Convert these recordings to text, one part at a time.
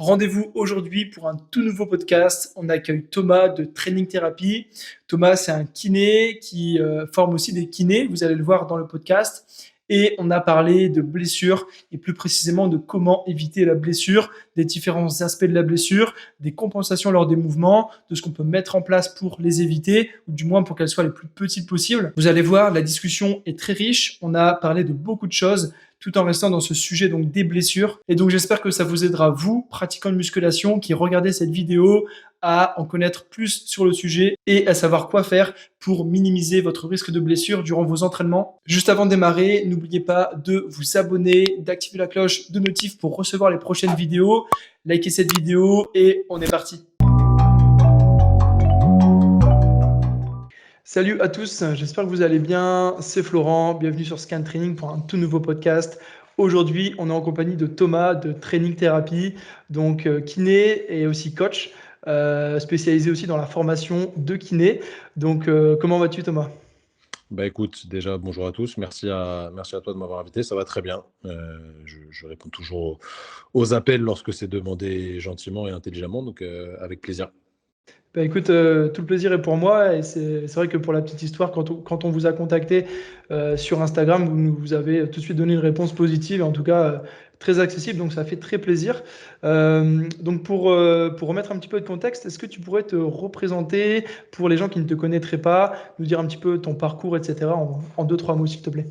Rendez-vous aujourd'hui pour un tout nouveau podcast. On accueille Thomas de Training Therapy. Thomas, c'est un kiné qui forme aussi des kinés. Vous allez le voir dans le podcast. Et on a parlé de blessures et plus précisément de comment éviter la blessure, des différents aspects de la blessure, des compensations lors des mouvements, de ce qu'on peut mettre en place pour les éviter, ou du moins pour qu'elles soient les plus petites possibles. Vous allez voir, la discussion est très riche. On a parlé de beaucoup de choses tout en restant dans ce sujet donc des blessures. Et donc j'espère que ça vous aidera, vous, pratiquants de musculation, qui regardez cette vidéo, à en connaître plus sur le sujet et à savoir quoi faire pour minimiser votre risque de blessure durant vos entraînements. Juste avant de démarrer, n'oubliez pas de vous abonner, d'activer la cloche de notif pour recevoir les prochaines vidéos. Likez cette vidéo et on est parti. Salut à tous, j'espère que vous allez bien. C'est Florent, bienvenue sur Scan Training pour un tout nouveau podcast. Aujourd'hui, on est en compagnie de Thomas de Training Therapy, donc kiné et aussi coach, spécialisé aussi dans la formation de kiné. Donc, comment vas-tu, Thomas? Bah écoute, déjà bonjour à tous, merci à toi de m'avoir invité, ça va très bien. Je réponds toujours aux appels lorsque c'est demandé gentiment et intelligemment, donc avec plaisir. Bah écoute, tout le plaisir est pour moi et c'est vrai que pour la petite histoire, quand on vous a contacté sur Instagram, vous avez tout de suite donné une réponse positive, et en tout cas très accessible, donc ça fait très plaisir. Donc pour remettre un petit peu de contexte, est-ce que tu pourrais te représenter pour les gens qui ne te connaîtraient pas, nous dire un petit peu ton parcours, etc. en deux, trois mots, s'il te plaît.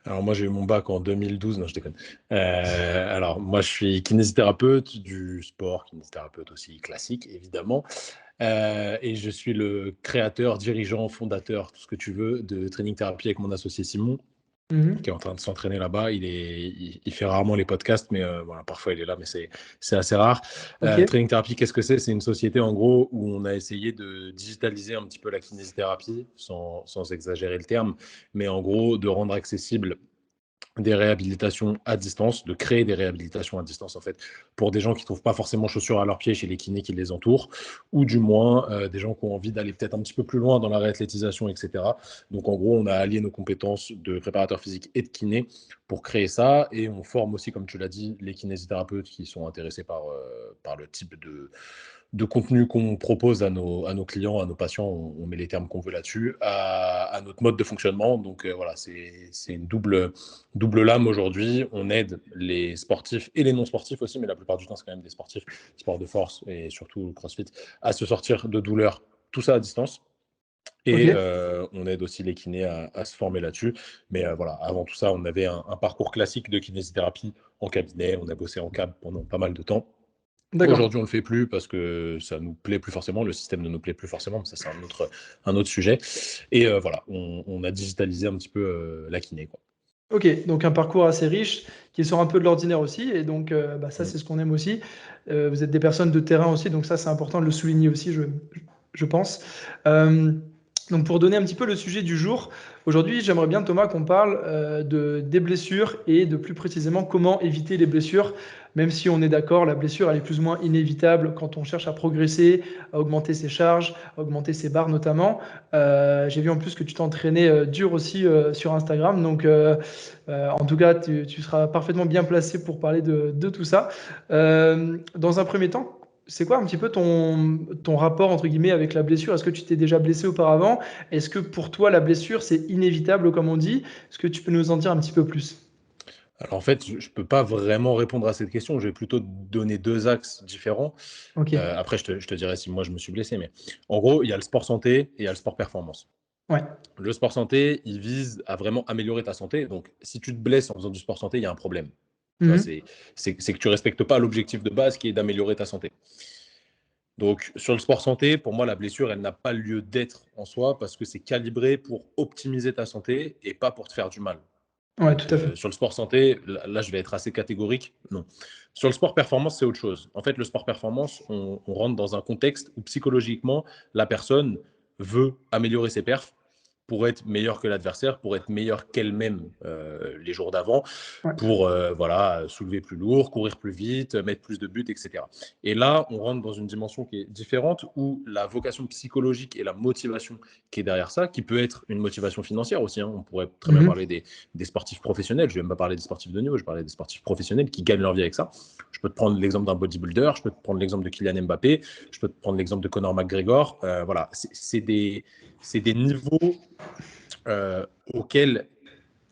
Alors moi j'ai eu mon bac en 2012, non je déconne. Alors moi je suis kinésithérapeute du sport, kinésithérapeute aussi classique évidemment. Et je suis le créateur, dirigeant, fondateur, tout ce que tu veux, de Training Therapy avec mon associé Simon, qui est Mhm. en train de s'entraîner là-bas. Il fait rarement les podcasts, mais voilà, parfois il est là, mais c'est assez rare. Ok. Training Therapy, qu'est-ce que c'est? C'est une société en gros où on a essayé de digitaliser un petit peu la kinésithérapie, sans exagérer le terme, mais en gros de rendre accessible des réhabilitations à distance, de créer des réhabilitations à distance en fait pour des gens qui ne trouvent pas forcément chaussures à leurs pieds chez les kinés qui les entourent, ou du moins des gens qui ont envie d'aller peut-être un petit peu plus loin dans la réathlétisation, etc. Donc en gros, on a allié nos compétences de préparateur physique et de kiné pour créer ça, et on forme aussi, comme tu l'as dit, les kinésithérapeutes qui sont intéressés par le type de contenu qu'on propose à nos clients, à nos patients, on met les termes qu'on veut là-dessus, à notre mode de fonctionnement. Donc voilà, c'est une double lame aujourd'hui. On aide les sportifs et les non-sportifs aussi, mais la plupart du temps, c'est quand même des sportifs, sport de force et surtout le CrossFit, à se sortir de douleurs, tout ça à distance. Ok. Et on aide aussi les kinés à se former là-dessus. Mais voilà, avant tout ça, on avait un parcours classique de kinésithérapie en cabinet. On a bossé en cab pendant pas mal de temps. D'accord. Aujourd'hui, on ne le fait plus parce que ça nous plaît plus forcément, le système ne nous plaît plus forcément, mais ça, c'est un autre sujet. Et voilà, on a digitalisé un petit peu la kiné, quoi. Ok, donc un parcours assez riche qui sort un peu de l'ordinaire aussi, et donc bah, ça Mm. c'est ce qu'on aime aussi. Vous êtes des personnes de terrain aussi, donc ça c'est important de le souligner aussi, je pense. Euh, donc pour donner un petit peu le sujet du jour, aujourd'hui j'aimerais bien Thomas qu'on parle des blessures et de plus précisément comment éviter les blessures, même si on est d'accord, la blessure elle est plus ou moins inévitable quand on cherche à progresser, à augmenter ses charges, à augmenter ses barres notamment. J'ai vu en plus que tu t'entraînais dur aussi sur Instagram. Donc, en tout cas, tu seras parfaitement bien placé pour parler de tout ça. Dans un premier temps, c'est quoi un petit peu ton rapport entre guillemets avec la blessure? Est-ce que tu t'es déjà blessé auparavant? Est-ce que pour toi, la blessure, c'est inévitable comme on dit? Est-ce que tu peux nous en dire un petit peu plus? Alors en fait, je ne peux pas vraiment répondre à cette question. Je vais plutôt donner deux axes différents. Ok. Après, je te dirai si moi je me suis blessé. Mais en gros, il y a le sport santé et il y a le sport performance. Ouais. Le sport santé, il vise à vraiment améliorer ta santé. Donc, si tu te blesses en faisant du sport santé, il y a un problème. Tu vois, Mhm. c'est que tu respectes pas l'objectif de base qui est d'améliorer ta santé. Donc, sur le sport santé, pour moi, la blessure, elle n'a pas lieu d'être en soi parce que c'est calibré pour optimiser ta santé et pas pour te faire du mal. Ouais, Donc, tout à fait. sur le sport santé, là, je vais être assez catégorique. Non. Sur le sport performance, c'est autre chose. En fait, le sport performance, on rentre dans un contexte où psychologiquement, la personne veut améliorer ses perfs pour être meilleur que l'adversaire, pour être meilleur qu'elle-même les jours d'avant, Ouais. pour voilà, soulever plus lourd, courir plus vite, mettre plus de buts, etc. Et là, on rentre dans une dimension qui est différente où la vocation psychologique et la motivation qui est derrière ça, qui peut être une motivation financière aussi. Hein. On pourrait très bien parler des sportifs professionnels. Je ne vais même pas parler des sportifs de niveau, je parlais des sportifs professionnels qui gagnent leur vie avec ça. Je peux te prendre l'exemple d'un bodybuilder, je peux te prendre l'exemple de Kylian Mbappé, je peux te prendre l'exemple de Conor McGregor. Voilà, c'est des niveaux auxquels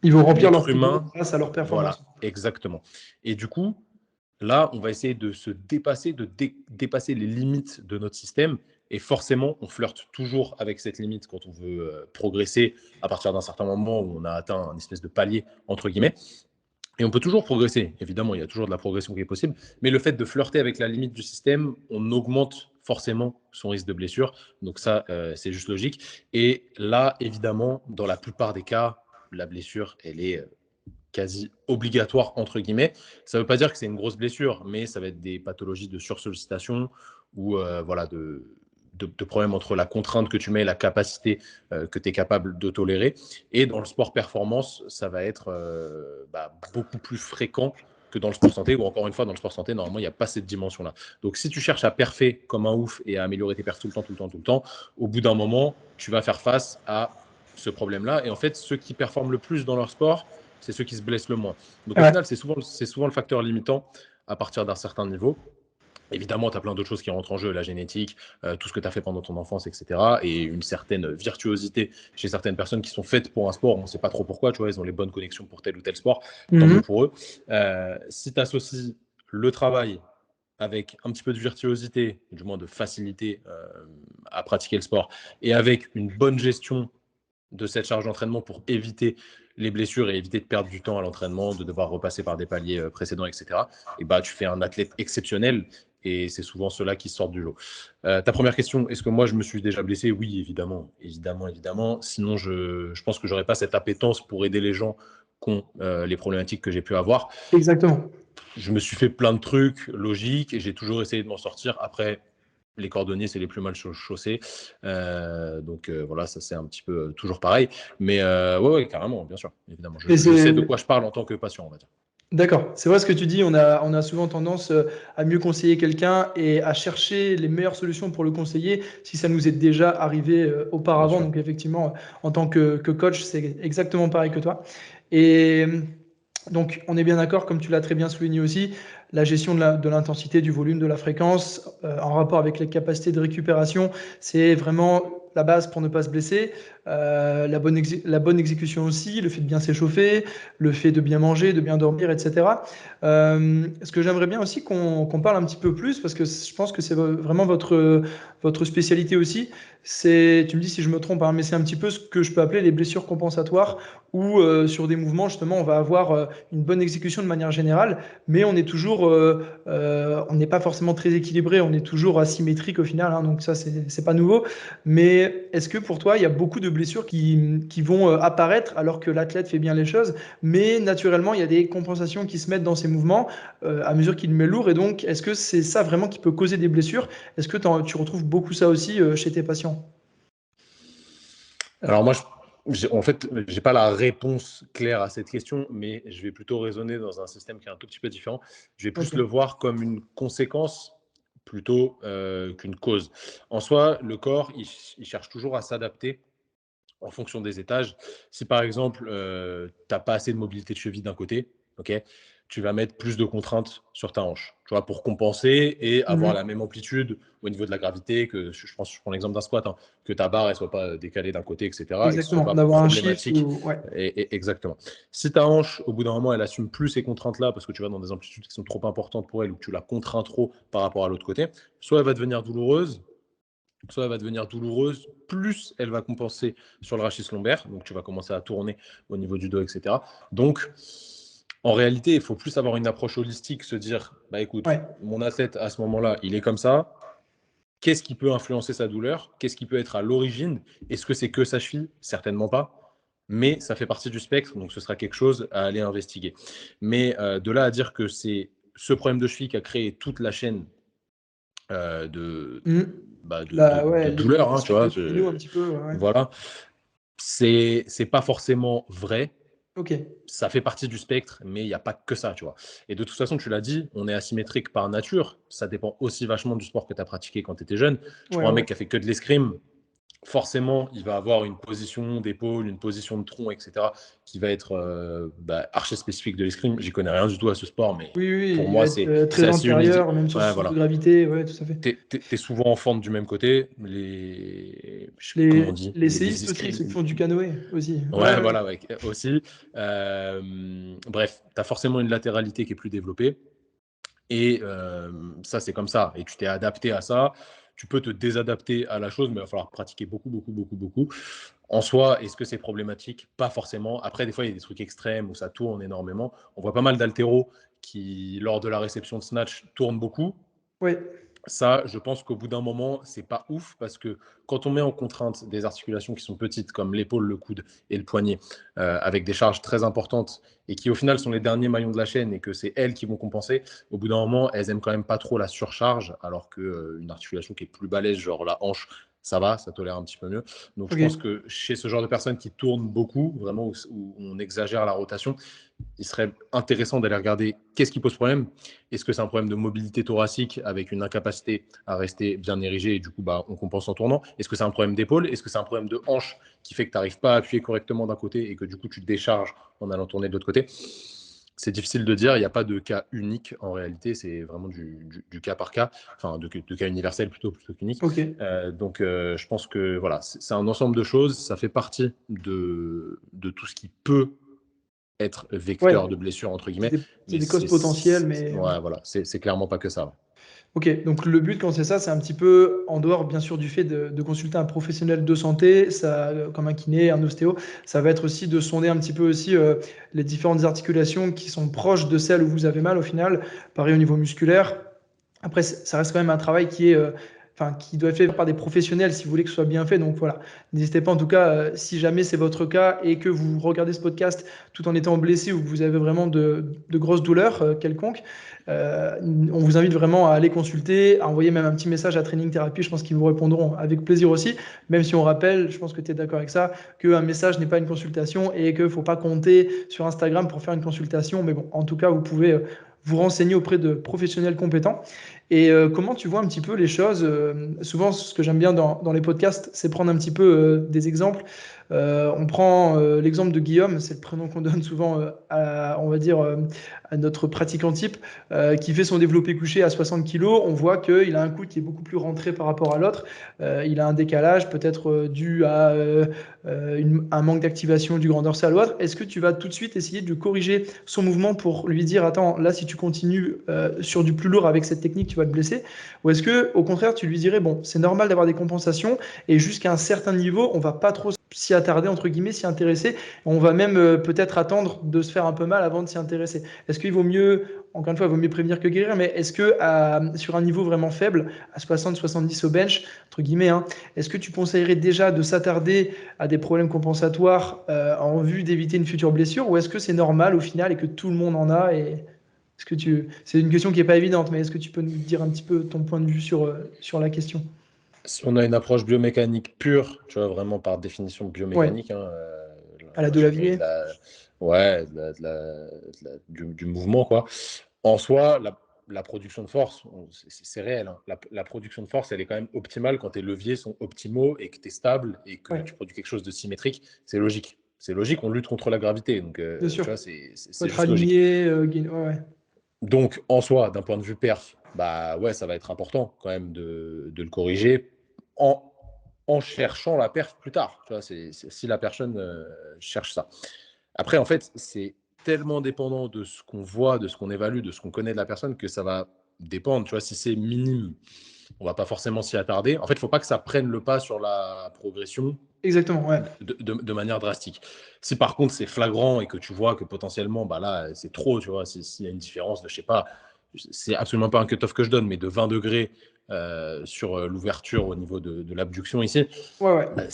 Ils vont remplir leur l'être frigo humain, grâce à leur performance. voilà, exactement. Et du coup, là, on va essayer de se dépasser, de dépasser les limites de notre système. Et forcément, on flirte toujours avec cette limite quand on veut progresser à partir d'un certain moment où on a atteint un espèce de palier, entre guillemets. Et on peut toujours progresser. Évidemment, il y a toujours de la progression qui est possible. Mais le fait de flirter avec la limite du système, on augmente forcément son risque de blessure. Donc ça, c'est juste logique. Et là, évidemment, dans la plupart des cas, la blessure, elle est quasi obligatoire, entre guillemets. Ça ne veut pas dire que c'est une grosse blessure, mais ça va être des pathologies de sursollicitation ou voilà, de problèmes entre la contrainte que tu mets et la capacité que tu es capable de tolérer. Et dans le sport performance, ça va être beaucoup plus fréquent que dans le sport santé, ou encore une fois, dans le sport santé, normalement, il n'y a pas cette dimension-là. Donc, si tu cherches à perfer comme un ouf et à améliorer tes perfs tout le temps, au bout d'un moment, tu vas faire face à ce problème-là. Et en fait, ceux qui performent le plus dans leur sport, c'est ceux qui se blessent le moins. Donc, au Ouais. final, c'est souvent le facteur limitant à partir d'un certain niveau. Évidemment, tu as plein d'autres choses qui rentrent en jeu, la génétique, tout ce que tu as fait pendant ton enfance, etc. Et une certaine virtuosité chez certaines personnes qui sont faites pour un sport. On ne sait pas trop pourquoi, tu vois, ils ont les bonnes connexions pour tel ou tel sport. Tant mieux pour eux. Si tu associes le travail avec un petit peu de virtuosité, du moins de facilité à pratiquer le sport, et avec une bonne gestion de cette charge d'entraînement pour éviter les blessures et éviter de perdre du temps à l'entraînement, de devoir repasser par des paliers précédents, etc. Et bah, tu fais un athlète exceptionnel et c'est souvent ceux-là qui sortent du lot. Ta première question, est-ce que moi je me suis déjà blessé? Oui, évidemment, évidemment, évidemment. Sinon, je pense que j'aurais pas cette appétence pour aider les gens qui ont les problématiques que j'ai pu avoir. Exactement. Je me suis fait plein de trucs logiques et j'ai toujours essayé de m'en sortir. Après, les cordonniers, c'est les plus mal chaussés. Donc voilà, ça c'est un petit peu toujours pareil. Mais ouais, carrément, bien sûr, évidemment. Et Je sais de c'est quoi je parle en tant que patient, on va dire. d'accord, c'est vrai ce que tu dis, on a souvent tendance à mieux conseiller quelqu'un et à chercher les meilleures solutions pour le conseiller si ça nous est déjà arrivé Bien auparavant. sûr. Donc effectivement, en tant que coach, c'est exactement pareil que toi. Et donc on est bien d'accord, comme tu l'as très bien souligné aussi, la gestion de l'intensité, du volume, de la fréquence, en rapport avec les capacités de récupération, c'est vraiment la base pour ne pas se blesser. La bonne exécution aussi, le fait de bien s'échauffer, le fait de bien manger, de bien dormir, etc. Ce que j'aimerais bien aussi qu'on parle un petit peu plus, parce que je pense que c'est vraiment votre spécialité aussi, c'est, tu me dis si je me trompe, hein, mais c'est un petit peu ce que je peux appeler les blessures compensatoires, où sur des mouvements, justement, on va avoir une bonne exécution de manière générale, mais on est toujours, on n'est pas forcément très équilibré, on est toujours asymétrique au final, hein, donc ça, c'est pas nouveau. Mais est-ce que pour toi, il y a beaucoup de blessures qui vont apparaître alors que l'athlète fait bien les choses, mais naturellement, il y a des compensations qui se mettent dans ces mouvements à mesure qu'il met lourd, et donc est-ce que c'est ça vraiment qui peut causer des blessures? Est-ce que tu retrouves beaucoup ça aussi chez tes patients? Alors moi, en fait, j'ai pas la réponse claire à cette question, mais je vais plutôt raisonner dans un système qui est un tout petit peu différent. Je vais plus le Ok. voir comme une conséquence plutôt qu'une cause. En soi, le corps, il cherche toujours à s'adapter en fonction des étages. Si par exemple, tu n'as pas assez de mobilité de cheville d'un côté, ok, tu vas mettre plus de contraintes sur ta hanche, tu vois, pour compenser et avoir la Mhm. même amplitude au niveau de la gravité, que je prends l'exemple d'un squat, hein, que ta barre ne soit pas décalée d'un côté, etc., et que ce ne soit Exactement, pas d'avoir un shift problématique. ou ouais. Exactement. Si ta hanche, au bout d'un moment, elle assume plus ces contraintes-là, parce que tu vas dans des amplitudes qui sont trop importantes pour elle, ou que tu la contrains trop par rapport à l'autre côté, soit elle va devenir douloureuse, soit elle va devenir douloureuse, plus elle va compenser sur le rachis lombaire, donc tu vas commencer à tourner au niveau du dos, etc. Donc, en réalité, il faut plus avoir une approche holistique, se dire, bah écoute, Ouais. mon athlète à ce moment-là, il est comme ça, qu'est-ce qui peut influencer sa douleur? Qu'est-ce qui peut être à l'origine? Est-ce que c'est que sa cheville? Certainement pas. Mais ça fait partie du spectre, donc ce sera quelque chose à aller investiguer. Mais de là à dire que c'est ce problème de cheville qui a créé toute la chaîne de, Mhm. bah, La, de ouais, douleur, les hein, tu suites vois. de domino un petit peu, ouais. Voilà. c'est pas forcément vrai. Ok. Ça fait partie du spectre, mais il n'y a pas que ça, tu vois. Et de toute façon, tu l'as dit, on est asymétrique par nature. Ça dépend aussi vachement du sport que tu as pratiqué quand tu étais jeune. Je Ouais, prends un ouais. mec qui a fait que de l'escrime, forcément, il va avoir une position d'épaule, une position de tronc, etc., qui va être archi spécifique de l'escrime. J'y connais rien du tout à ce sport, mais Oui, oui, oui, pour il va moi, être c'est très assez unique. antérieur, même sur le Ouais, centre de voilà. gravité. Ouais, tout à fait. T'es souvent en fente du même côté. Comment on dit Les les séistes aussi, ceux qui escrimes. font du canoë aussi. Ouais, Ouais, ouais. voilà, ouais, aussi. Bref, tu as forcément une latéralité qui est plus développée. Et ça, c'est comme ça. Et tu t'es adapté à ça. Tu peux te désadapter à la chose, mais il va falloir pratiquer beaucoup, beaucoup, beaucoup, beaucoup. En soi, est-ce que c'est problématique? Pas forcément. Après, des fois, il y a des trucs extrêmes où ça tourne énormément. On voit pas mal d'haltéros qui, lors de la réception de snatch, tournent beaucoup. Ouais. Ça, je pense qu'au bout d'un moment, c'est pas ouf parce que quand on met en contrainte des articulations qui sont petites, comme l'épaule, le coude et le poignet, avec des charges très importantes et qui au final sont les derniers maillons de la chaîne et que c'est elles qui vont compenser, au bout d'un moment, elles aiment quand même pas trop la surcharge, alors que une articulation qui est plus balèze, genre la hanche, ça va, ça tolère un petit peu mieux. Donc je pense Ok. que chez ce genre de personnes qui tournent beaucoup, vraiment où on exagère la rotation, il serait intéressant d'aller regarder qu'est-ce qui pose problème. Est-ce que c'est un problème de mobilité thoracique avec une incapacité à rester bien érigé et du coup on compense en tournant? Est-ce que c'est un problème d'épaule? Est-ce que c'est un problème de hanche qui fait que tu n'arrives pas à appuyer correctement d'un côté et que du coup tu te décharges en allant tourner de l'autre côté? C'est difficile de dire, il n'y a pas de cas unique en réalité, c'est vraiment du cas par cas, enfin de cas universel plutôt qu'unique. Ok. Je pense que voilà, c'est un ensemble de choses, ça fait partie de tout ce qui peut être Ouais. vecteur de blessure entre C'est guillemets, c'est mais des causes potentielles, mais ouais. ouais, voilà, c'est clairement pas que ça. Ouais. Ok, donc le but quand c'est ça, c'est un petit peu en dehors bien sûr du fait de consulter un professionnel de santé, ça, comme un kiné, un ostéo, ça va être aussi de sonder un petit peu aussi les différentes articulations qui sont proches de celles où vous avez mal au final, pareil au niveau musculaire. Après, ça reste quand même un travail qui est, enfin, qui doit être fait par des professionnels si vous voulez que ce soit bien fait. Donc voilà, n'hésitez pas en tout cas, si jamais c'est votre cas et que vous regardez ce podcast tout en étant blessé ou que vous avez vraiment de grosses douleurs quelconques, on vous invite vraiment à aller consulter, à envoyer même un petit message à Training Therapy. Je pense qu'ils vous répondront avec plaisir aussi, même si on rappelle, je pense que tu es d'accord avec ça, qu'un message n'est pas une consultation et qu'il ne faut pas compter sur Instagram pour faire une consultation. Mais bon, en tout cas, vous pouvez vous renseigner auprès de professionnels compétents. Et comment tu vois un petit peu les choses souvent, ce que j'aime bien dans les podcasts, c'est prendre un petit peu des exemples. On prend l'exemple de Guillaume, c'est le prénom qu'on donne souvent on va dire, à notre pratiquant type, qui fait son développé couché à 60 kilos. On voit qu'il a un coude qui est beaucoup plus rentré par rapport à l'autre. Il a un décalage peut-être dû à un manque d'activation du grand dorsal ou autre. Est-ce que tu vas tout de suite essayer de corriger son mouvement pour lui dire, attends, là, si tu continues sur du plus lourd avec cette technique, tu vas te blesser? Ou est-ce que, au contraire, tu lui dirais, bon, c'est normal d'avoir des compensations et jusqu'à un certain niveau, on va pas trop s'y attarder, entre guillemets, s'y intéresser. On va même peut-être attendre de se faire un peu mal avant de s'y intéresser. Est-ce qu'il vaut mieux, encore une fois, il vaut mieux prévenir que guérir, mais est-ce que sur un niveau vraiment faible, à 60-70 au bench, entre guillemets, hein, est-ce que tu conseillerais déjà de s'attarder à des problèmes compensatoires en vue d'éviter une future blessure, ou est-ce que c'est normal au final et que tout le monde en a et est-ce que c'est une question qui n'est pas évidente, mais est-ce que tu peux nous dire un petit peu ton point de vue sur la question? Si on a une approche biomécanique pure, tu vois, vraiment par définition Ouais, biomécanique, hein, à la la chirurgie Delavier. ouais, du mouvement, quoi. En soi, la production de force, c'est réel. Hein. La production de force, elle est quand même optimale quand tes leviers sont optimaux et que tu es stable et que Ouais, tu produis quelque chose de symétrique. C'est logique. C'est logique, on lutte contre la gravité. Donc, bien tu sûr. vois, Faut c'est être juste logique. aligné. Ouais, ouais. Donc, en soi, d'un point de vue perf, bah ouais, ça va être important quand même de le corriger en, en cherchant la perf plus tard. Tu vois, si la personne cherche ça. Après, en fait, c'est tellement dépendant de ce qu'on voit, de ce qu'on évalue, de ce qu'on connaît de la personne que ça va dépendre. Tu vois, si c'est minime, on va pas forcément s'y attarder. En fait, il ne faut pas que ça prenne le pas sur la progression Exactement, ouais. de manière drastique. Si par contre c'est flagrant et que tu vois que potentiellement, bah là, c'est trop, tu vois, s'il y a une différence de, je sais pas, c'est absolument pas un cut-off que je donne, mais de 20 degrés sur l'ouverture au niveau de l'abduction ici, Ouais, ouais. bah,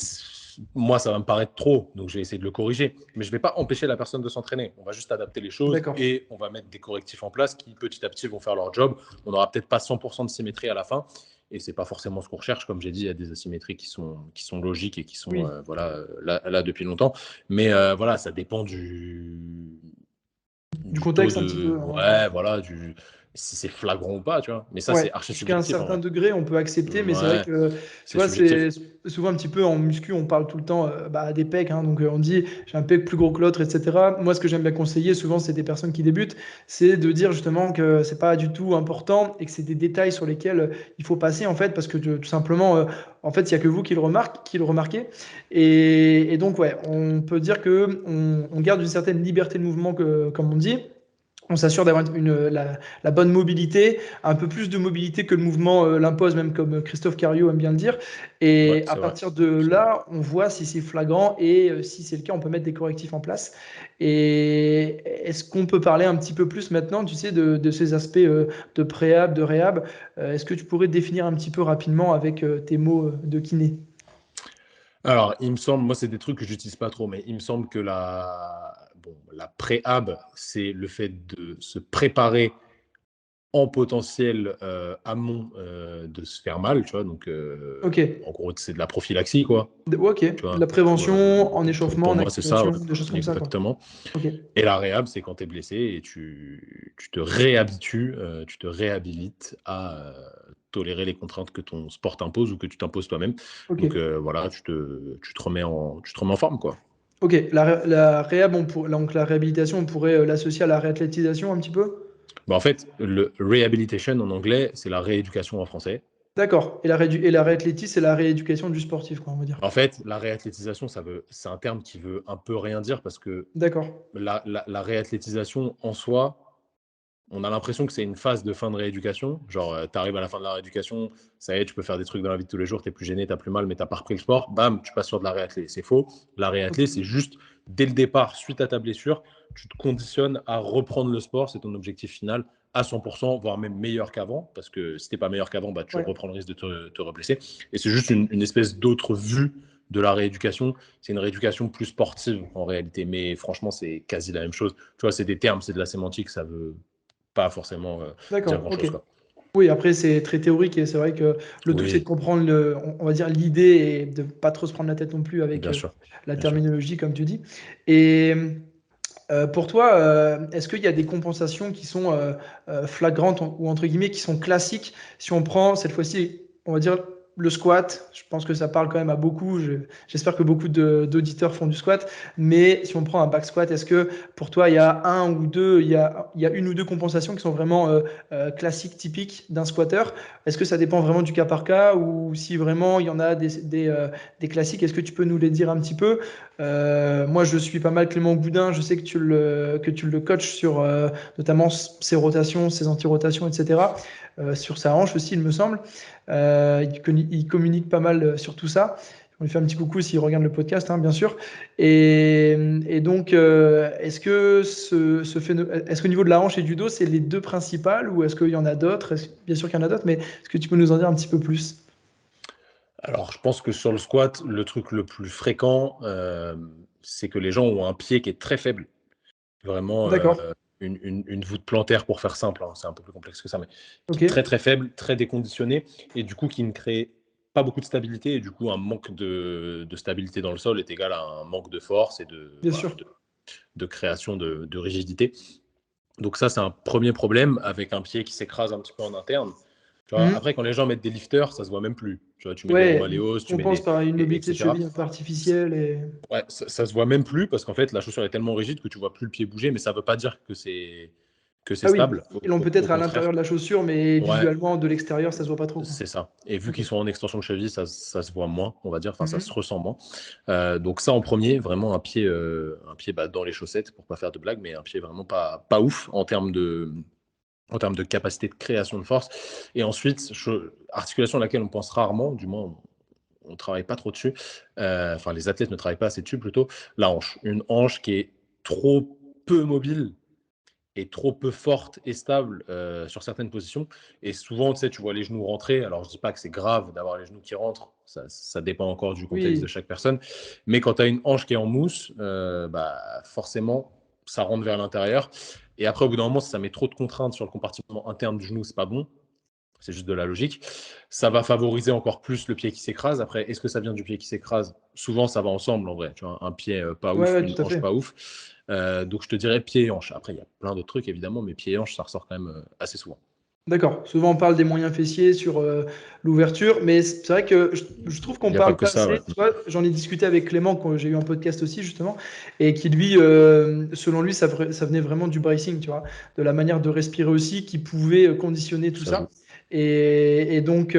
moi, ça va me paraître trop, donc je vais essayer de le corriger. Mais je ne vais pas empêcher la personne de s'entraîner. On va juste adapter les choses D'accord. et on va mettre des correctifs en place qui, petit à petit, vont faire leur job. On n'aura peut-être pas 100% de symétrie à la fin. et c'est pas forcément ce qu'on recherche. Comme j'ai dit, il y a des asymétries qui sont logiques et qui sont Oui, là depuis longtemps. Mais voilà, ça dépend du du taux contexte un petit de peu, hein. ouais, voilà, si c'est flagrant ou pas, tu vois. Mais ça, Ouais, c'est archi jusqu'à un subjectif en certain vrai. degré, on peut accepter, mais c'est vrai Ouais, que, tu c'est vois, subjectif. c'est souvent un petit peu en muscu, on parle tout le temps des pecs, hein, donc on dit j'ai un pec plus gros que l'autre, etc. Moi, ce que j'aime bien conseiller, souvent, c'est des personnes qui débutent, c'est de dire justement que c'est pas du tout important et que c'est des détails sur lesquels il faut passer, en fait, parce que tout simplement, en fait, il n'y a que vous qui le remarquez. Et donc, ouais, on peut dire que on garde une certaine liberté de mouvement, comme on dit. On s'assure d'avoir la bonne mobilité, un peu plus de mobilité que le mouvement l'impose, même comme Christophe Cario aime bien le dire. Ouais, Et à c'est vrai. partir de C'est vrai. là, on voit si c'est flagrant et si c'est le cas, on peut mettre des correctifs en place. Et est-ce qu'on peut parler un petit peu plus maintenant, tu sais, de ces aspects de préhab, de réhab? Est-ce que tu pourrais définir un petit peu rapidement avec tes mots de kiné? Alors, il me semble, moi, c'est des trucs que j'utilise pas trop, mais il me semble que la préhab, c'est le fait de se préparer en potentiel amont de se faire mal, tu vois. Donc, Ok. en gros, c'est de la prophylaxie, quoi. Ok. Tu De vois. la prévention en échauffement, Pour en moi, c'est ça, activation, ouais, des choses comme ça, quoi. exactement. Ok. Et la réhab, c'est quand tu es blessé et tu te réhabitues, tu te réhabilites à tolérer les contraintes que ton sport t'impose ou que tu t'imposes toi-même. Ok. Donc voilà, tu te remets en forme, quoi. Ok, la réhab, donc la réhabilitation, on pourrait l'associer à la réathlétisation un petit peu? Bah, en fait, le rehabilitation en anglais, c'est la rééducation en français. D'accord. Et la réathlétisme, c'est la rééducation du sportif, quoi, on va dire. En fait, la réathlétisation, c'est un terme qui veut un peu rien dire parce que D'accord. la réathlétisation en soi, on a l'impression que c'est une phase de fin de rééducation. Genre, tu arrives à la fin de la rééducation, ça y est, tu peux faire des trucs dans la vie de tous les jours, tu es plus gêné, tu plus mal, mais tu pas repris le sport. Bam, tu passes sur de la réathlée. C'est faux. La réathlée, Ok. c'est juste dès le départ, suite à ta blessure, tu te conditionnes à reprendre le sport. C'est ton objectif final à 100%, voire même meilleur qu'avant. Parce que si tu pas meilleur qu'avant, bah, tu Ouais. reprends le risque de te reblesser. Et c'est juste une espèce d'autre vue de la rééducation. C'est une rééducation plus sportive en réalité. Mais franchement, c'est quasi la même chose. Tu vois, c'est des termes, c'est de la sémantique, ça veut pas forcément dire D'accord. Ok. grand-chose, quoi. Oui, après, c'est très théorique et c'est vrai que le tout, c'est de Oui, comprendre, on va dire, l'idée et de pas trop se prendre la tête non plus avec bien sûr, la bien sûr. terminologie, comme tu dis. Et pour toi, est-ce qu'il y a des compensations qui sont flagrantes ou entre guillemets qui sont classiques si on prend cette fois-ci, on va dire le squat, je pense que ça parle quand même à beaucoup. J'espère que beaucoup d'auditeurs font du squat. Mais si on prend un back squat, est-ce que pour toi, il y a un ou deux, il y a une ou deux compensations qui sont vraiment classiques, typiques d'un squatteur? Est-ce que ça dépend vraiment du cas par cas ou si vraiment il y en a des classiques, est-ce que tu peux nous les dire un petit peu? Moi, je suis pas mal Clément Goudin. Je sais que tu le coaches sur notamment ses rotations, ses anti-rotations, etc. Sur sa hanche aussi, il me semble. Il communique pas mal sur tout ça. On lui fait un petit coucou s'il regarde le podcast, hein, bien sûr. Et donc, est-ce qu'au niveau de la hanche et du dos, c'est les deux principales ou est-ce qu'il y en a d'autres? Bien sûr qu'il y en a d'autres, mais est-ce que tu peux nous en dire un petit peu plus? Alors, je pense que sur le squat, le truc le plus fréquent, c'est que les gens ont un pied qui est très faible. Vraiment, D'accord. une voûte plantaire pour faire simple, hein, c'est un peu plus complexe que ça, mais qui Ok. est très, très faible, très déconditionné et du coup qui ne crée pas beaucoup de stabilité et du coup un manque de stabilité dans le sol est égal à un manque de force et Bien sûr. de création de rigidité. Donc ça, c'est un premier problème avec un pied qui s'écrase un petit peu en interne. Tu vois, Mhm. après, quand les gens mettent des lifters, ça se voit même plus. Tu vois, tu mets des Ouais, Romaléos, on tu mets pense par une mobilité de etc. cheville un peu artificielle et Ouais, ça se voit même plus parce qu'en fait, la chaussure est tellement rigide que tu vois plus le pied bouger, mais ça veut pas dire que c'est ah oui, stable. ils l'ont Au peut-être à contraire. l'intérieur de la chaussure, mais Ouais, visuellement de l'extérieur, ça se voit pas trop, quoi. c'est ça. Et vu Ok. qu'ils sont en extension de cheville, ça se voit moins, on va dire. Enfin, ça se Mhm. ressent moins. Donc ça, en premier, vraiment un pied bah, dans les chaussettes pour pas faire de blague, mais un pied vraiment pas ouf en termes de capacité de création de force. Et ensuite, articulation à laquelle on pense rarement, du moins on ne travaille pas trop dessus, enfin les athlètes ne travaillent pas assez dessus plutôt, la hanche. Une hanche qui est trop peu mobile et trop peu forte et stable sur certaines positions. Et souvent, tu sais, tu vois les genoux rentrer. Alors, je ne dis pas que c'est grave d'avoir les genoux qui rentrent. Ça dépend encore du contexte de Oui, chaque personne. Mais quand tu as une hanche qui est en mousse, bah, forcément, ça rentre vers l'intérieur. Et après, au bout d'un moment, si ça met trop de contraintes sur le compartiment interne du genou, c'est pas bon. c'est juste de la logique. Ça va favoriser encore plus le pied qui s'écrase. Après, est-ce que ça vient du pied qui s'écrase? Souvent, ça va ensemble en vrai. Tu vois, un pied pas Ouais, ouf, ouais, une tout à hanche fait. pas ouf. Donc, je te dirais pied et hanche. Après, il y a plein d'autres trucs évidemment, mais pied et hanche, ça ressort quand même assez souvent. D'accord. Souvent, on parle des moyens fessiers sur l'ouverture, mais c'est vrai que je trouve Il qu'on n'y a pas parle que pas ça, assez. ouais. Tu vois, j'en ai discuté avec Clément quand j'ai eu un podcast aussi, justement, et qui, lui, selon lui, ça venait vraiment du bracing, tu vois, de la manière de respirer aussi, qui pouvait conditionner tout Ça joue. ça. Et donc,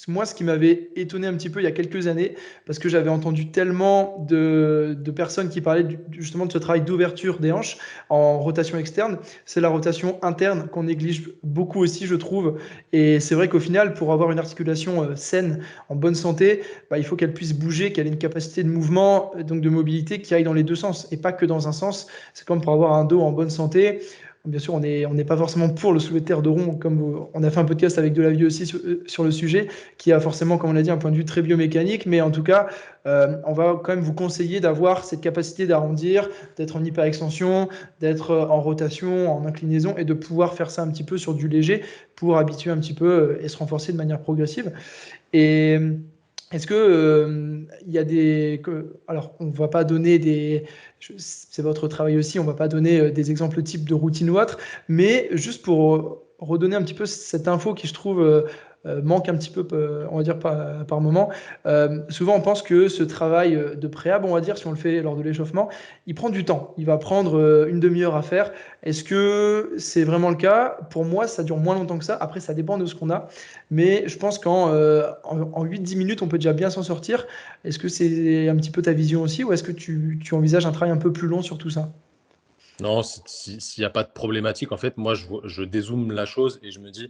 moi, ce qui m'avait étonné un petit peu il y a quelques années, parce que j'avais entendu tellement de personnes qui parlaient justement de ce travail d'ouverture des hanches en rotation externe, c'est la rotation interne qu'on néglige beaucoup aussi, je trouve. Et c'est vrai qu'au final, pour avoir une articulation saine, en bonne santé, bah, il faut qu'elle puisse bouger, qu'elle ait une capacité de mouvement, donc de mobilité qui aille dans les deux sens et pas que dans un sens. C'est comme pour avoir un dos en bonne santé. Bien sûr, on n'est pas forcément pour le soulevé de terre de rond, comme on a fait un podcast avec Delavieux aussi sur le sujet, qui a forcément, comme on l'a dit, un point de vue très biomécanique, mais en tout cas, on va quand même vous conseiller d'avoir cette capacité d'arrondir, d'être en hyperextension, d'être en rotation, en inclinaison, et de pouvoir faire ça un petit peu sur du léger pour habituer un petit peu et se renforcer de manière progressive. Et est-ce que il y a alors on va pas donner c'est votre travail aussi, on va pas donner des exemples types de routine ou autre, mais juste pour redonner un petit peu cette info qui je trouve manque un petit peu, on va dire par moment. Souvent on pense que ce travail de préhab, on va dire, si on le fait lors de l'échauffement, il prend du temps. Il va prendre une demi-heure à faire. Est-ce que c'est vraiment le cas? Pour moi, ça dure moins longtemps que ça. Après, ça dépend de ce qu'on a. Mais je pense qu'en 8-10 minutes, on peut déjà bien s'en sortir. Est-ce que c'est un petit peu ta vision aussi ou est-ce que tu envisages un travail un peu plus long sur tout ça? Non, s'il n'y a pas de problématique, en fait, moi, je dézoome la chose et je me dis,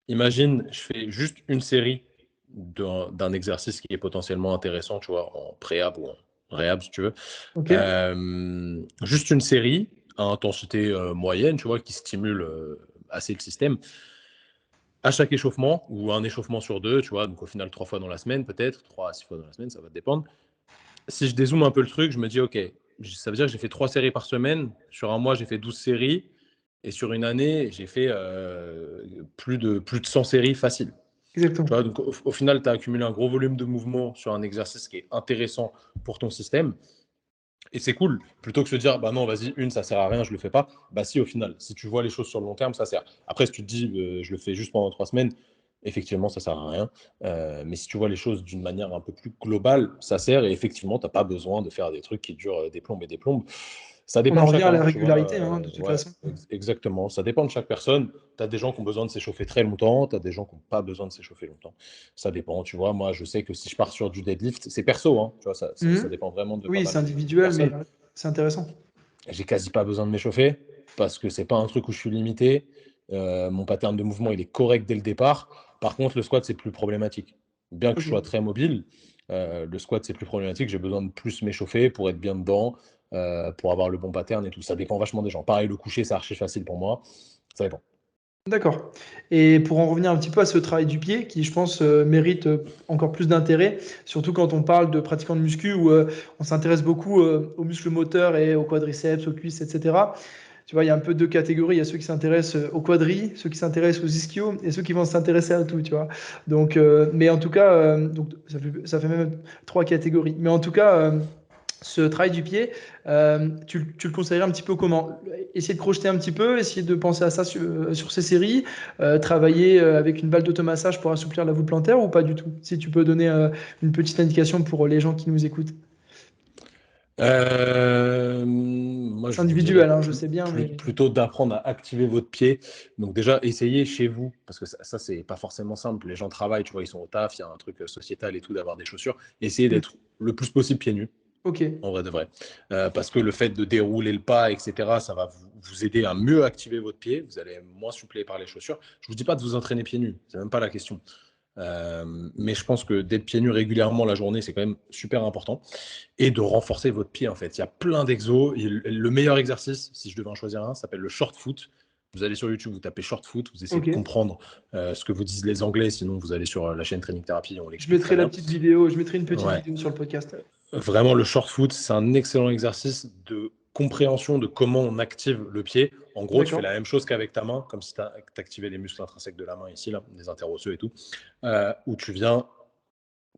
imagine, je fais juste une série d'un exercice qui est potentiellement intéressant, tu vois, en préhab ou en réhab, si tu veux. Ok, Juste une série à intensité moyenne, tu vois, qui stimule assez le système. À chaque échauffement, ou un échauffement sur deux, tu vois, donc au final 3 fois dans la semaine, peut-être, 3 à 6 fois dans la semaine, ça va dépendre. Si je dézoome un peu le truc, je me dis, OK, ça veut dire que j'ai fait 3 séries par semaine. Sur un mois, j'ai fait 12 séries. Et sur une année, j'ai fait plus de 100 séries faciles. Tu exactement. vois, donc au final, tu as accumulé un gros volume de mouvement sur un exercice qui est intéressant pour ton système. Et c'est cool. Plutôt que de se dire, bah non, vas-y, une, ça sert à rien, je le fais pas. Bah si, au final, si tu vois les choses sur le long terme, ça sert. Après, si tu te dis, je le fais juste pendant 3 semaines, effectivement, ça sert à rien. Mais si tu vois les choses d'une manière un peu plus globale, ça sert. Et effectivement, tu n'as pas besoin de faire des trucs qui durent des plombes et des plombes. Ça On dépend en de revient à chacun, la tu vois. régularité, hein, de toute Ouais, façon. exactement. Ça dépend de chaque personne. Tu as des gens qui ont besoin de s'échauffer très longtemps, tu as des gens qui n'ont pas besoin de s'échauffer longtemps. Ça dépend, tu vois. Moi, je sais que si je pars sur du deadlift, c'est perso, hein, tu vois, ça Mhm. dépend vraiment de pas Oui, mal c'est de individuel, mais personnes. c'est intéressant. J'ai quasi pas besoin de m'échauffer parce que c'est pas un truc où je suis limité. Mon pattern de mouvement, il est correct dès le départ. Par contre, le squat, c'est plus problématique. Bien que je sois Ok. très mobile, le squat, c'est plus problématique. J'ai besoin de plus m'échauffer pour être bien dedans, pour avoir le bon pattern et tout. Ça dépend vachement des gens. Pareil, le coucher, c'est archi facile pour moi. Ça dépend. D'accord. Et pour en revenir un petit peu à ce travail du pied, qui je pense mérite encore plus d'intérêt, surtout quand on parle de pratiquants de muscu où on s'intéresse beaucoup aux muscles moteurs et aux quadriceps, aux cuisses, etc. Tu vois, il y a un peu deux catégories. Il y a ceux qui s'intéressent aux quadris, ceux qui s'intéressent aux ischios et ceux qui vont s'intéresser à tout, tu vois. Donc, mais en tout cas, donc, ça fait même trois catégories. Mais en tout cas, ce travail du pied, tu le conseillerais un petit peu comment? Essayer de crocheter un petit peu, essayer de penser à ça sur ces séries, travailler avec une balle d'automassage pour assouplir la voûte plantaire ou pas du tout? Si tu peux donner une petite indication pour les gens qui nous écoutent. Moi, C'est je vous dirais individuel, hein, je sais bien, mais plutôt d'apprendre à activer votre pied. Donc déjà, essayez chez vous, parce que ça c'est pas forcément simple. Les gens travaillent, tu vois, ils sont au taf, il y a un truc sociétal et tout, d'avoir des chaussures. Essayez Hmm. d'être le plus possible pieds nus, Ok, en vrai de vrai. Parce que le fait de dérouler le pas, etc., ça va vous aider à mieux activer votre pied. Vous allez moins suppléer par les chaussures. Je vous dis pas de vous entraîner pieds nus, c'est même pas la question. Mais je pense que d'être pieds nus régulièrement la journée, c'est quand même super important. Et de renforcer votre pied, en fait. Il y a plein d'exos. Le meilleur exercice, si je devais en choisir un, s'appelle le short foot. Vous allez sur YouTube, vous tapez short foot, vous essayez de ok. comprendre ce que vous disent les Anglais. Sinon, vous allez sur la chaîne Training Therapy, on Je l'explique très mettrai la bien. petite vidéo, je mettrai une petite Ouais. vidéo sur le podcast. Vraiment, le short foot, c'est un excellent exercice de compréhension de comment on active le pied. En gros, tu fais D'accord. la même chose qu'avec ta main, comme si tu activais les muscles intrinsèques de la main ici, là, les interosseux et tout, où tu viens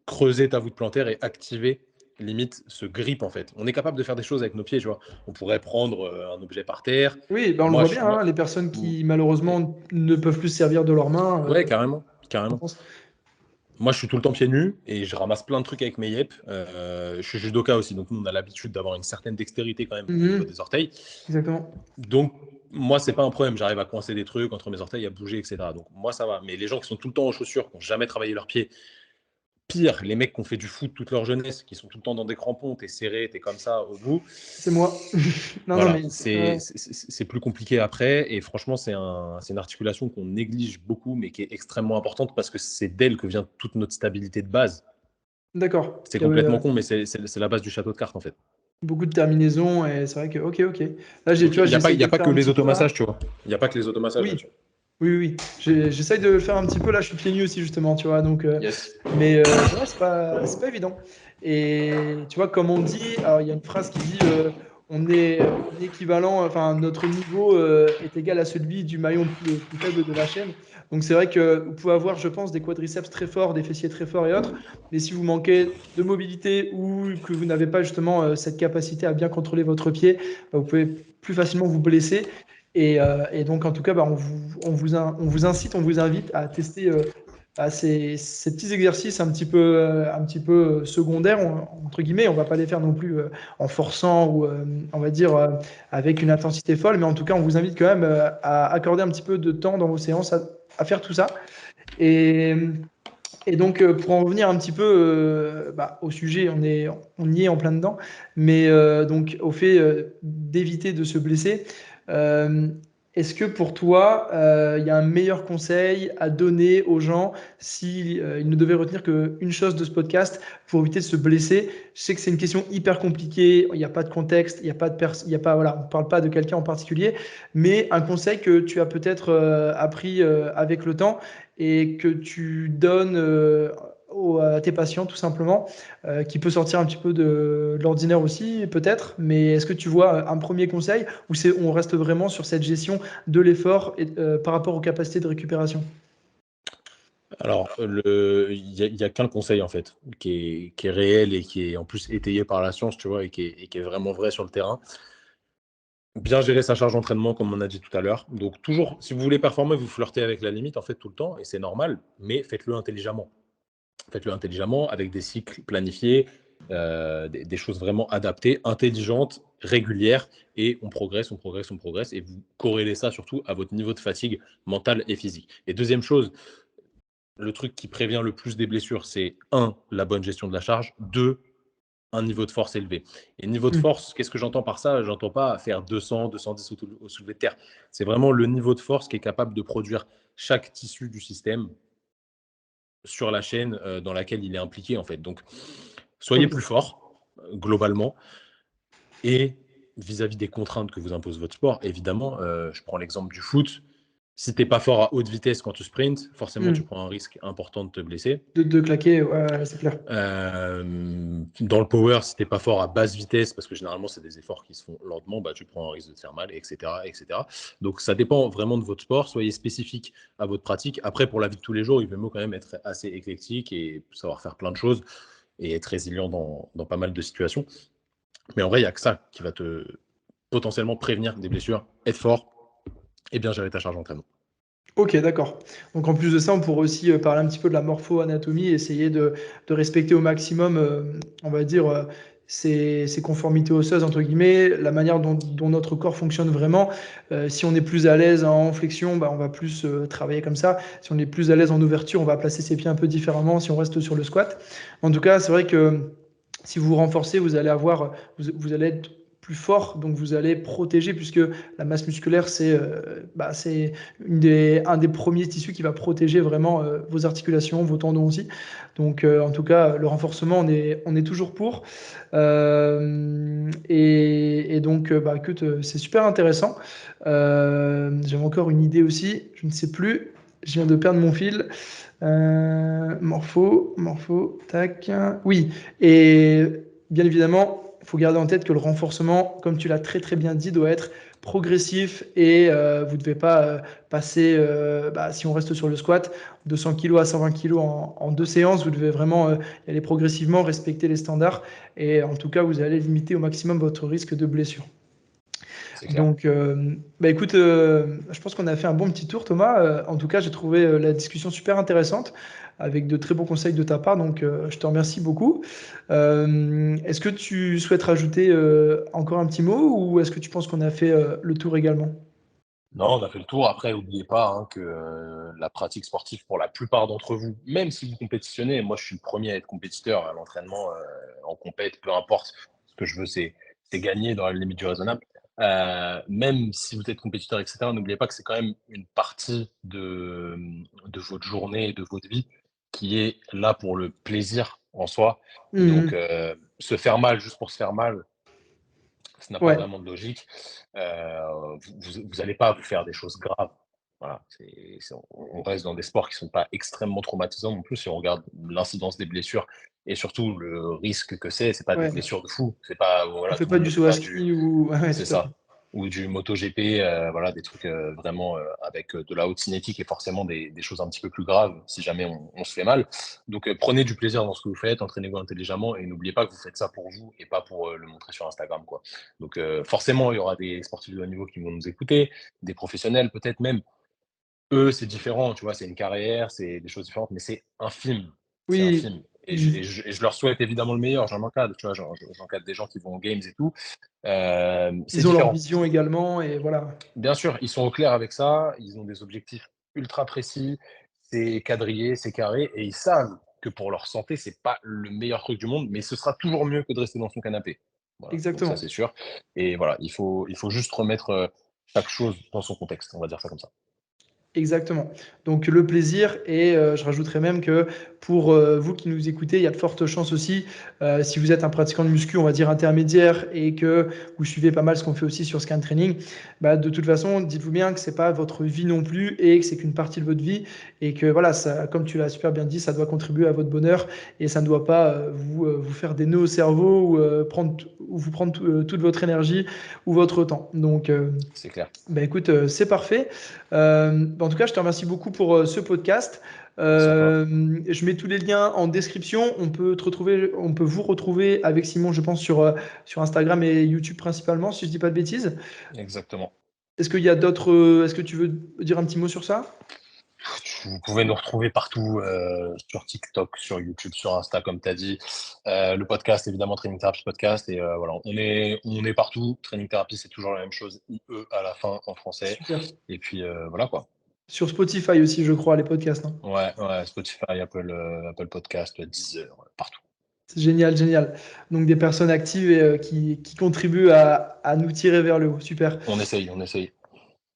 creuser ta voûte plantaire et activer limite ce grip en fait. On est capable de faire des choses avec nos pieds, tu vois. On pourrait prendre un objet par terre. Oui, ben on le Moi, voit je, bien, moi, hein, les personnes mm, qui malheureusement ne peuvent plus se servir de leurs mains. ouais, carrément, En carrément. France. Moi, je suis tout le temps pieds nus et je ramasse plein de trucs avec mes yep. Je suis judoka aussi, donc nous, on a l'habitude d'avoir une certaine dextérité quand même au niveau Mhm, des orteils. exactement. Donc, moi, c'est pas un problème. J'arrive à coincer des trucs entre mes orteils, à bouger, etc. Donc, moi, ça va. Mais les gens qui sont tout le temps en chaussures, qui n'ont jamais travaillé leurs pieds, pire, les mecs qui ont fait du foot toute leur jeunesse, qui sont tout le temps dans des crampons, t'es serré, t'es comme ça au bout. C'est moi. Non, non, Voilà, mais c'est plus compliqué après. Et franchement, c'est une articulation qu'on néglige beaucoup, mais qui est extrêmement importante parce que c'est d'elle que vient toute notre stabilité de base. d'accord. C'est Il y a complètement con, mais c'est la base du château de cartes en fait. beaucoup de terminaisons et c'est vrai que, ok, ok. Là, Donc tu vois, j'essaye il y de a le pas faire que un les petit peu là. automassages, tu vois. Il n'y a pas que les automassages Oui, là-dessus. oui, oui, oui. J'essaye de le faire un petit peu là. Je suis pieds nus aussi, justement, tu vois. Donc, Yes. mais c'est vrai, c'est pas évident. Et tu vois, comme on dit, alors il y a une phrase qui dit on est équivalent, enfin, notre niveau est égal à celui du maillon le plus faible de la chaîne. Donc, c'est vrai que vous pouvez avoir, je pense, des quadriceps très forts, des fessiers très forts et autres. Mais si vous manquez de mobilité ou que vous n'avez pas justement cette capacité à bien contrôler votre pied, bah, vous pouvez plus facilement vous blesser. Et donc, en tout cas, bah, on vous incite, on vous invite à tester ces petits exercices un petit peu secondaires, entre guillemets. On ne va pas les faire non plus en forçant ou, on va dire, avec une intensité folle, mais en tout cas, on vous invite quand même à accorder un petit peu de temps dans vos séances à faire tout ça. Et, et donc, pour en revenir un petit peu bah, au sujet, on y est en plein dedans, mais donc au fait d'éviter de se blesser, euh, est-ce que pour toi, il y a un meilleur conseil à donner aux gens si, ils ne devaient retenir qu'une chose de ce podcast pour éviter de se blesser? Je sais que c'est une question hyper compliquée, il n'y a pas de contexte, il n'y a pas de il y a pas, voilà, on ne parle pas de quelqu'un en particulier, mais un conseil que tu as peut-être appris avec le temps et que tu donnes à tes patients tout simplement, qui peut sortir un petit peu de l'ordinaire aussi peut-être, mais est-ce que tu vois un premier conseil ou on reste vraiment sur cette gestion de l'effort par rapport aux capacités de récupération? Alors, il y a qu'un conseil en fait, qui est réel et qui est en plus étayé par la science, tu vois, et qui est vraiment vrai sur le terrain. Bien gérer sa charge d'entraînement, comme on a dit tout à l'heure. Donc, toujours, si vous voulez performer, vous flirtez avec la limite en fait tout le temps, et c'est normal, mais faites-le intelligemment. Faites-le intelligemment, avec des cycles planifiés, des choses vraiment adaptées, intelligentes, régulières, et on progresse, on progresse, on progresse, et vous corrélez ça surtout à votre niveau de fatigue mentale et physique. Et deuxième chose, le truc qui prévient le plus des blessures, c'est un, la bonne gestion de la charge, deux, un niveau de force élevé. Et niveau de Hmm. force, qu'est-ce que j'entends par ça? J'entends pas faire 200, 210 au soulevé de terre. C'est vraiment le niveau de force qui est capable de produire chaque tissu du système sur la chaîne dans laquelle il est impliqué, en fait. Donc, soyez plus Ok. fort, globalement, et vis-à-vis des contraintes que vous impose votre sport, évidemment, je prends l'exemple du foot. Si tu n'es pas fort à haute vitesse quand tu sprints, forcément, tu Hmm. prends un risque important de te blesser. De claquer, ouais, c'est clair. Dans le power, si t'es pas fort à basse vitesse, parce que généralement c'est des efforts qui se font lentement, bah, tu prends un risque de te faire mal, etc., etc. Donc ça dépend vraiment de votre sport. Soyez spécifique à votre pratique. Après, pour la vie de tous les jours, il vaut mieux quand même être assez éclectique et savoir faire plein de choses et être résilient dans pas mal de situations. Mais en vrai, il n'y a que ça qui va te potentiellement prévenir des blessures. Être fort et bien gérer ta charge d'entraînement. Ok, d'accord. Donc en plus de ça, on pourrait aussi parler un petit peu de la morpho-anatomie, essayer de respecter au maximum, on va dire, ces conformités osseuses, entre guillemets, la manière dont notre corps fonctionne vraiment. Si on est plus à l'aise en flexion, bah, on va plus travailler comme ça. Si on est plus à l'aise en ouverture, on va placer ses pieds un peu différemment si on reste sur le squat. En tout cas, c'est vrai que si vous vous renforcez, vous allez être plus fort, donc vous allez protéger, puisque la masse musculaire, c'est un des premiers tissus qui va protéger vraiment vos articulations, vos tendons aussi. Donc, en tout cas, le renforcement, on est toujours pour. Et donc, bah, écoute, c'est super intéressant. J'avais encore une idée aussi, je ne sais plus. Je viens de perdre mon fil. Morpho, tac. Oui, et bien évidemment, faut garder en tête que le renforcement, comme tu l'as très très bien dit, doit être progressif et vous ne devez pas passer, si on reste sur le squat, 200 kg à 120 kg en 2 séances. Vous devez vraiment y aller progressivement, respecter les standards et en tout cas, vous allez limiter au maximum votre risque de blessure. C'est clair. Donc, écoute, je pense qu'on a fait un bon petit tour, Thomas. En tout cas, j'ai trouvé la discussion super intéressante avec de très bons conseils de ta part. Donc, je te remercie beaucoup. Est-ce que tu souhaites rajouter encore un petit mot ou est-ce que tu penses qu'on a fait le tour également? Non, on a fait le tour. Après, n'oubliez pas, hein, que, la pratique sportive pour la plupart d'entre vous, même si vous compétitionnez, moi je suis le premier à être compétiteur à l'entraînement, en compète, peu importe. Ce que je veux, c'est gagner dans la limite du raisonnable. Même si vous êtes compétiteur et cetera, n'oubliez pas que c'est quand même une partie de votre journée et de votre vie qui est là pour le plaisir en soi. Donc, Mhm. se faire mal juste pour se faire mal, ça n'a pas Ouais, vraiment de logique. Vous allez pas vous faire des choses graves. Voilà, on reste dans des sports qui sont pas extrêmement traumatisants non plus si on regarde l'incidence des blessures et surtout le risque que c'est pas des ouais. blessures de fou. C'est pas, On voilà, fait tout le pas monde du ne fait saut à pas du ski ou ouais, c'est tout à fait. ça. Ou du MotoGP, voilà, des trucs vraiment avec de la haute cinétique et forcément des choses un petit peu plus graves si jamais on se fait mal. Donc prenez du plaisir dans ce que vous faites, entraînez-vous intelligemment et n'oubliez pas que vous faites ça pour vous et pas pour le montrer sur Instagram, quoi. Donc forcément, il y aura des sportifs de haut niveau qui vont nous écouter, des professionnels peut-être même. Eux, c'est différent, tu vois, c'est une carrière, c'est des choses différentes, mais c'est infime. C'est Oui, infime. ils, Et je leur souhaite évidemment le meilleur, j'en encadre, tu vois, j'encadre des gens qui vont aux games et tout. C'est ils ont leur différent. vision également et voilà. Bien sûr, ils sont au clair avec ça, ils ont des objectifs ultra précis, c'est quadrillé, c'est carré et ils savent que pour leur santé, c'est pas le meilleur truc du monde, mais ce sera toujours mieux que de rester dans son canapé. Voilà, donc ça, Exactement. c'est sûr et voilà, il faut juste remettre, chaque chose dans son contexte, on va dire ça comme ça. Exactement. Donc le plaisir et je rajouterais même que pour vous qui nous écoutez, il y a de fortes chances aussi, si vous êtes un pratiquant de muscu, on va dire intermédiaire, et que vous suivez pas mal ce qu'on fait aussi sur Scan Training, de toute façon, dites-vous bien que c'est pas votre vie non plus et que c'est qu'une partie de votre vie et que voilà, ça, comme tu l'as super bien dit, ça doit contribuer à votre bonheur et ça ne doit pas vous faire des nœuds au cerveau ou vous prendre toute votre énergie ou votre temps. Donc, C'est clair, écoute, c'est parfait. En tout cas, je te remercie beaucoup pour ce podcast. merci à toi. Je mets tous les liens en description. On peut vous retrouver avec Simon, je pense, sur Instagram et YouTube principalement, si je dis pas de bêtises. Exactement. Est-ce qu'il y a d'autres, est-ce que tu veux dire un petit mot sur ça? Vous pouvez nous retrouver partout, sur TikTok, sur YouTube, sur Insta, comme tu as dit. Le podcast, évidemment, Training Therapy Podcast. Et voilà, on est partout. Training Therapy, c'est toujours la même chose, IE à la fin en français. Super. Et puis voilà quoi. Sur Spotify aussi, je crois, les podcasts, hein. Ouais, ouais, Spotify, Apple Podcast, Deezer, partout. C'est génial, génial. Donc des personnes actives et qui contribuent à nous tirer vers le haut. Super. On essaye, on essaye.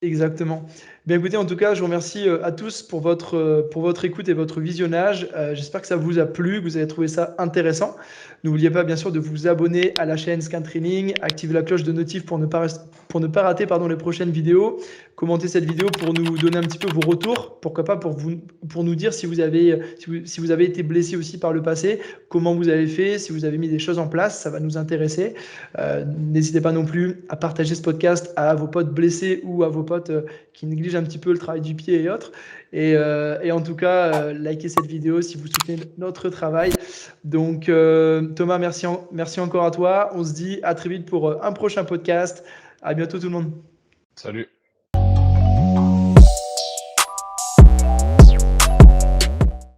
Exactement. Bien écoutez, en tout cas, je vous remercie à tous pour votre écoute et votre visionnage. J'espère que ça vous a plu, que vous avez trouvé ça intéressant. N'oubliez pas, bien sûr, de vous abonner à la chaîne Scan Training, activer la cloche de notif pour ne pas rater les prochaines vidéos. Commentez cette vidéo pour nous donner un petit peu vos retours. Pourquoi pas pour nous dire si vous avez été blessé aussi par le passé, comment vous avez fait, si vous avez mis des choses en place, ça va nous intéresser. N'hésitez pas non plus à partager ce podcast à vos potes blessés ou à vos potes qui négligent un petit peu le travail du pied et autres. Et en tout cas, likez cette vidéo si vous soutenez notre travail. Donc, Thomas, merci encore à toi. On se dit à très vite pour un prochain podcast. À bientôt tout le monde. Salut.